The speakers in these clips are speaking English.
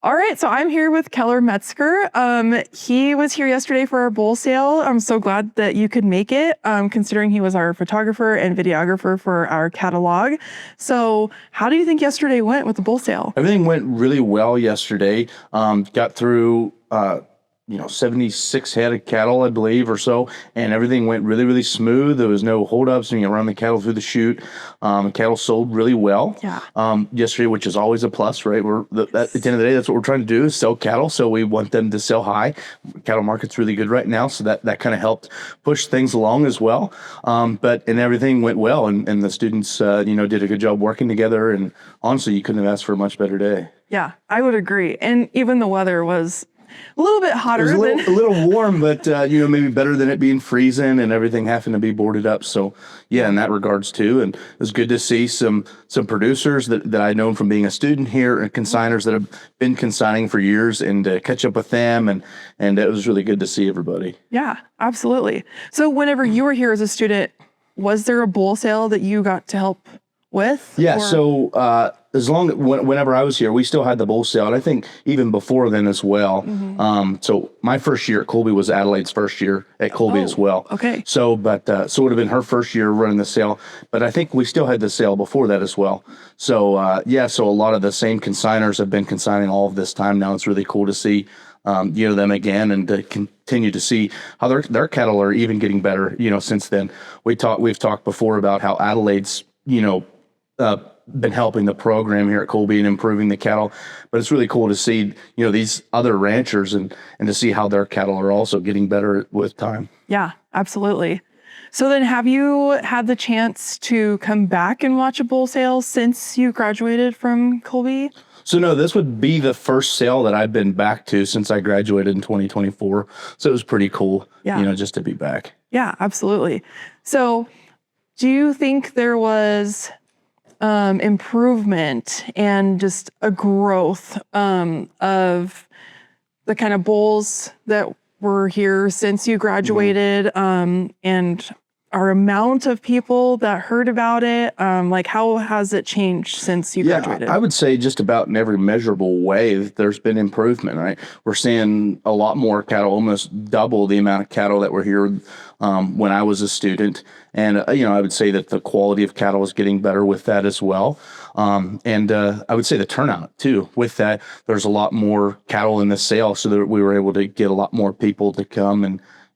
All right, so I'm here with Keller Metzker. He was here yesterday for our bowl sale. I'm so glad that you could make it, considering he was our photographer and videographer for our catalog. So how do you think yesterday went with the bowl sale? Everything went really well yesterday. Got through, 76 head of cattle, I believe, or so, and everything went really, really smooth. There was no holdups, and you run the cattle through the chute. Cattle sold really well. Yeah. Yesterday, which is always a plus, right? At the end of the day, that's what we're trying to do is sell cattle. So we want them to sell high. Cattle market's really good right now, so that kind of helped push things along as well. But everything went well, and the students, did a good job working together. And honestly, you couldn't have asked for a much better day. Yeah, I would agree. And even the weather was a little bit hotter. It was a little warm, but maybe better than it being freezing and everything having to be boarded up. So yeah, in that regards too. And it was good to see some producers that I'd known from being a student here and consigners that have been consigning for years, and catch up with them. And it was really good to see everybody. Yeah, absolutely. So whenever you were here as a student, was there a bowl sale that you got to help with? Yeah. So whenever I was here, we still had the bowl sale, and I think even before then as well. Mm-hmm. So my first year at Colby was Adelaide's first year at Colby as well. Okay. So it would have been her first year running the sale, but I think we still had the sale before that as well. So so a lot of the same consigners have been consigning all of this time now. It's really cool to see them again, and to continue to see how their cattle are even getting better. Since then we've talked before about how Adelaide's been helping the program here at Colby and improving the cattle, but it's really cool to see these other ranchers and to see how their cattle are also getting better with time. Yeah, absolutely. So then, have you had the chance to come back and watch a bull sale since you graduated from Colby? So no, this would be the first sale that I've been back to since I graduated in 2024. So it was pretty cool, just to be back. Yeah, absolutely. So do you think there was improvement and just a growth of the kind of bulls that were here since you graduated, and our amount of people that heard about it? How has it changed since you graduated? I would say just about in every measurable way that there's been improvement, right? We're seeing a lot more cattle, almost double the amount of cattle that were here when I was a student. And, I would say that the quality of cattle is getting better with that as well. And I would say the turnout too. With that, there's a lot more cattle in the sale, so that we were able to get a lot more people to come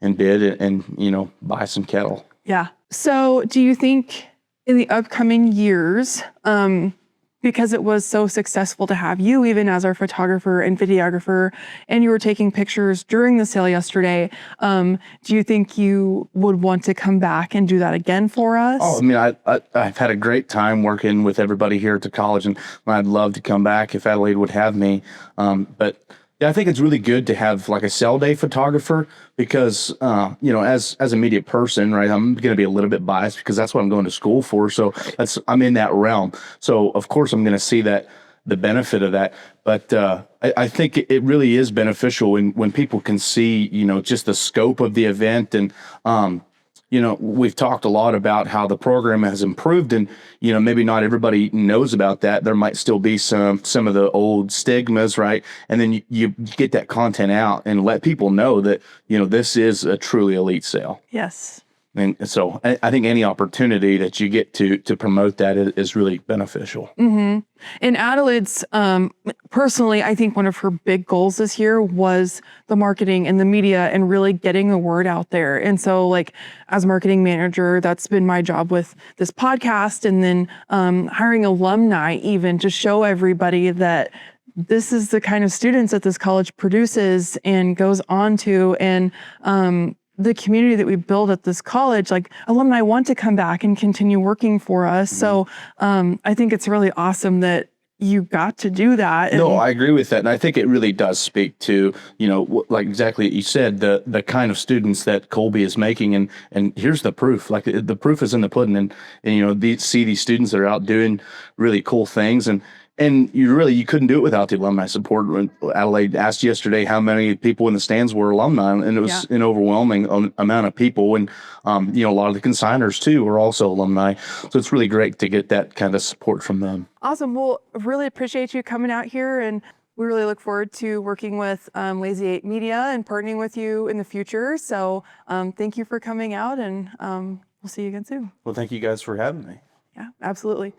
and bid and buy some cattle. Yeah. So do you think in the upcoming years, because it was so successful to have you even as our photographer and videographer, and you were taking pictures during the sale yesterday, do you think you would want to come back and do that again for us? Oh, I mean, I've had a great time working with everybody here at the college, and I'd love to come back if Adelaide would have me. But yeah, I think it's really good to have like a sale day photographer, because, as a media person, right, I'm going to be a little bit biased because that's what I'm going to school for. So I'm in that realm. So of course I'm going to see the benefit of that. But I think it really is beneficial when people can see, just the scope of the event. And, we've talked a lot about how the program has improved, and, maybe not everybody knows about that. There might still be some of the old stigmas, right? And then you get that content out and let people know that, this is a truly elite sale. Yes. And so I think any opportunity that you get to promote that is really beneficial. Mm-hmm. And Adelaide's, personally, I think one of her big goals this year was the marketing and the media and really getting the word out there. And so, as marketing manager, that's been my job with this podcast, and then hiring alumni even to show everybody that this is the kind of students that this college produces and goes on to. And the community that we build at this college, alumni want to come back and continue working for us. Mm-hmm. So I think it's really awesome that you got to do that. No, I agree with that. And I think it really does speak to, like exactly what you said, the kind of students that Colby is making. And here's the proof, the proof is in the pudding. And see these students that are out doing really cool things. And you couldn't do it without the alumni support. When Adelaide asked yesterday how many people in the stands were alumni, and it was an overwhelming amount of people. And, a lot of the consigners too were also alumni. So it's really great to get that kind of support from them. Awesome. Well, really appreciate you coming out here and We really look forward to working with Lazy 8 Media and partnering with you in the future. So thank you for coming out, and we'll see you again soon. Well, thank you guys for having me. Yeah, absolutely.